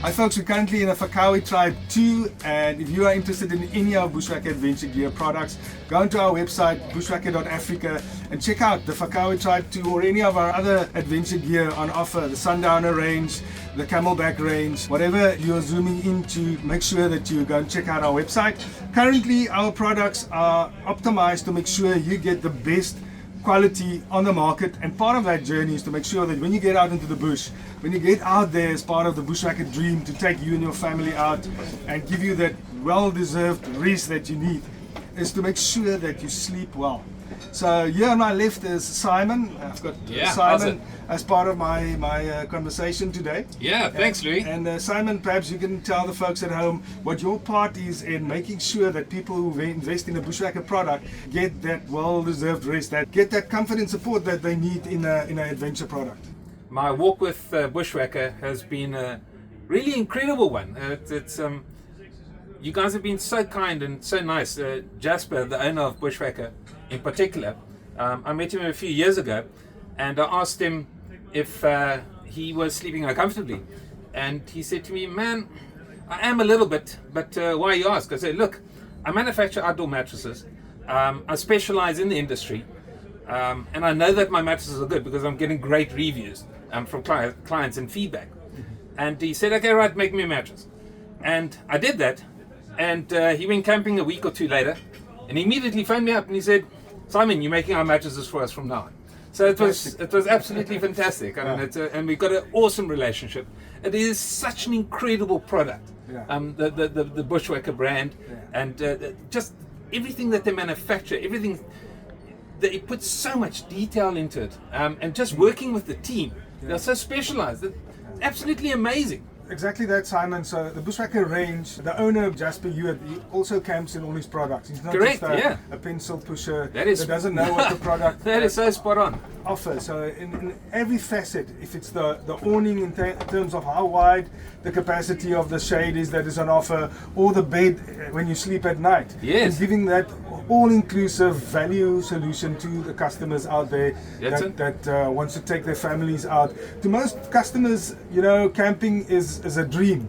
Hi folks, we're currently in a Fakawi Tribe 2, and if you are interested in any of Bushwakka Adventure Gear products, go onto our website bushwakka.africa and check out the Fakawi Tribe 2 or any of our other adventure gear on offer, the Sundowner range, the Kamelback range, whatever you're zooming into, make sure that you go and check out our website. Currently our products are optimized to make sure you get the best quality on the market, and part of that journey is to make sure that when you get out into the bush, when you get out there as part of the Bushwakka dream to take you and your family out and give you that well-deserved rest that you need, is to make sure that you sleep well. So here on my left is Simon. I've got Simon as part of my conversation today. Yeah, thanks, Louis. And Simon, perhaps you can tell the folks at home what your part is in making sure that people who invest in a Bushwakka product get that well-deserved rest, that get that comfort and support that they need in an adventure product. My walk with Bushwakka has been a really incredible one. You guys have been so kind and so nice. Jasper, the owner of Bushwakka in particular, I met him a few years ago, and I asked him if he was sleeping uncomfortably, and he said to me, "Man, I am a little bit, but why you ask?" I said, "Look, I manufacture outdoor mattresses. I specialize in the industry, and I know that my mattresses are good because I'm getting great reviews from clients and feedback." And he said, "Okay, right, make me a mattress." And I did that, and he went camping a week or two later, and he immediately phoned me up and he said, "Simon, you're making our mattresses for us from now on." So it was absolutely fantastic. I mean, and we've got an awesome relationship. It is such an incredible product, the Bushwakka brand, and just everything that they manufacture, everything they put so much detail into it, and just working with the team, they're so specialized. It's absolutely amazing. Exactly that, Simon. So the Bushwakka range, the owner of Jasper Hewitt, he also camps in all his products. He's not just a pencil pusher that doesn't know what the product that is so spot on offers. So in every facet, if it's the awning in terms of how wide the capacity of the shade is that is on offer, or the bed when you sleep at night, and giving that all-inclusive value solution to the customers out there that wants to take their families out. To most customers, you know, camping is a dream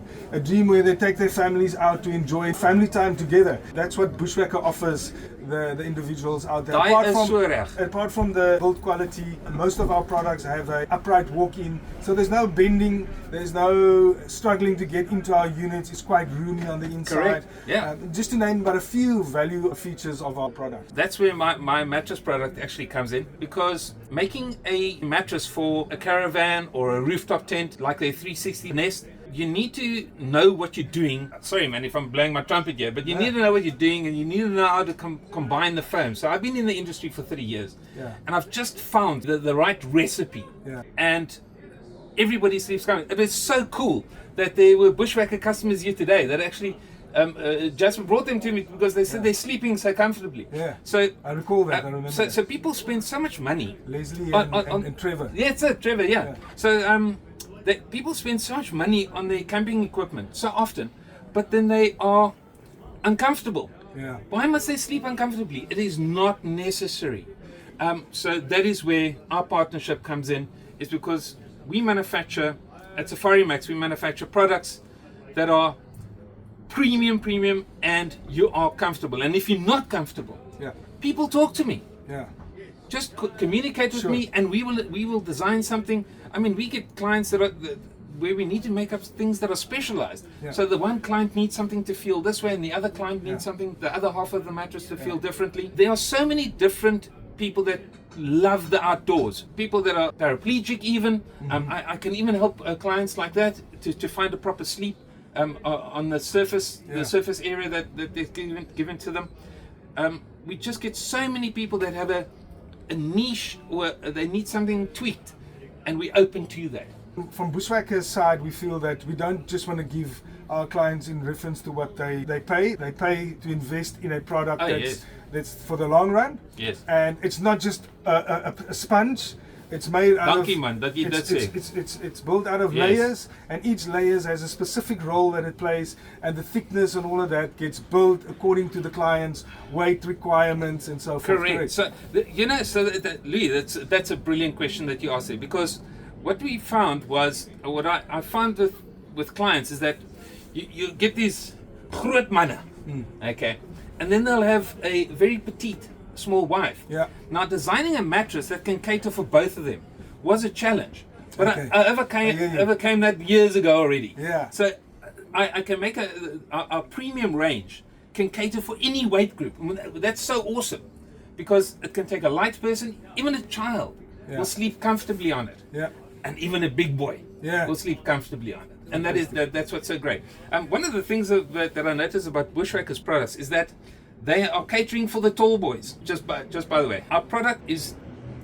where they take their families out to enjoy family time together. That's what Bushwakka offers the individuals out there. Apart from the build quality, most of our products have an upright walk-in, so there's no bending, there's no struggling to get into our units. It's quite roomy on the inside. Correct. Yeah. Just to name but a few value features of our product. That's where my mattress product actually comes in, because making a mattress for a caravan or a rooftop tent like the 360 Nest, you need to know what you're doing. Sorry, man, if I'm blowing my trumpet here, but you need to know what you're doing, and you need to know how to combine the foam. So I've been in the industry for 30 years, and I've just found the right recipe, and everybody sleeps coming. It is so cool that there were Bushwakka customers here today that actually Jasper brought them to me because they said they're sleeping so comfortably. So I recall that. I remember. So people spend so much money. Leslie and Trevor. Yeah, it's it, Trevor. Yeah. So that people spend so much money on their camping equipment so often, but then they are uncomfortable. Why must they sleep uncomfortably? It is not necessary. So that is where our partnership comes in, is because we manufacture at SafariMax, we manufacture products that are premium, and you are comfortable. And if you're not comfortable, people talk to me. Just communicate with me, and we will design something. I mean, we get clients where we need to make up things that are specialized. So the one client needs something to feel this way, and the other client needs something, the other half of the mattress to feel differently. There are so many different people that love the outdoors. People that are paraplegic even. I can even help clients like that to find a proper sleep on the surface area that is given to them. We just get so many people that have a niche, or they need something tweaked, and we're open to that. From Bushwakka's side, we feel that we don't just want to give our clients in reference to what they pay. They pay to invest in a product that's for the long run. And it's not just a sponge. It's made out of it's built out of layers, and each layer has a specific role that it plays, and the thickness and all of that gets built according to the client's weight requirements and so forth. Correct. So Louis, that's a brilliant question that you asked there, because what we found was, what I found with with clients is that you get these groot mannen, okay, and then they'll have a very petite, small wife. Yeah. Now, designing a mattress that can cater for both of them was a challenge, but I overcame that years ago already. Yeah. So I can make our premium range can cater for any weight group. I mean, that's so awesome, because it can take a light person, even a child will sleep comfortably on it. Yeah. And even a big boy will sleep comfortably on it. And that's what's so great. One of the things that I notice about Bushwacka's products is that they are catering for the tall boys. Just by the way, our product is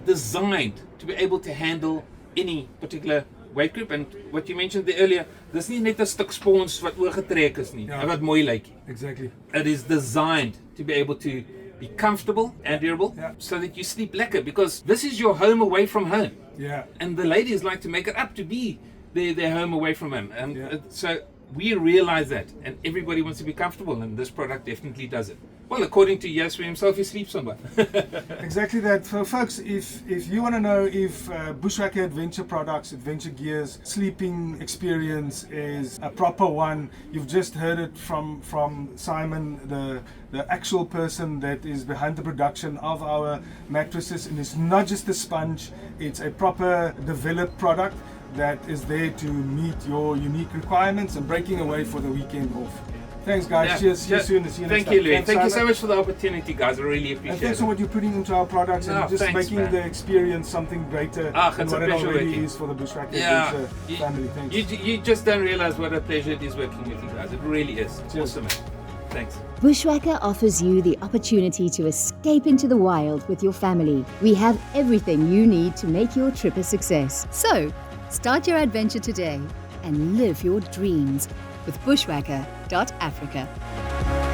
designed to be able to handle any particular weight group. And what you mentioned there earlier, dis nie net 'n stuk spons wat oorgetrek is nie, wat mooi lyk. Exactly. It is designed to be able to be comfortable and durable, so that you sleep lekker, because this is your home away from home. Yeah. And the ladies like to make it up to be their home away from home. And so we realize that, and everybody wants to be comfortable, and this product definitely does it. Well, according to Yasser himself, he sleeps on one. Exactly that. So folks, if you want to know if Bushwakka Adventure Products, Adventure Gear's sleeping experience is a proper one, you've just heard it from Simon, the actual person that is behind the production of our mattresses. And it's not just a sponge, it's a proper developed product that is there to meet your unique requirements and breaking away for the weekend off. Thanks, guys. Cheers. See you soon. See you next Thank you, time. Louis. Thank you so much for the opportunity, guys. I really appreciate it. And thanks for what you're putting into our products and just making the experience something greater than what it already is for the Bushwakka Adventure family. Thanks. You just don't realize what a pleasure it is working with you guys. It really is. It's awesome. Thanks. Bushwakka offers you the opportunity to escape into the wild with your family. We have everything you need to make your trip a success. So, start your adventure today and live your dreams with Bushwakka.Africa.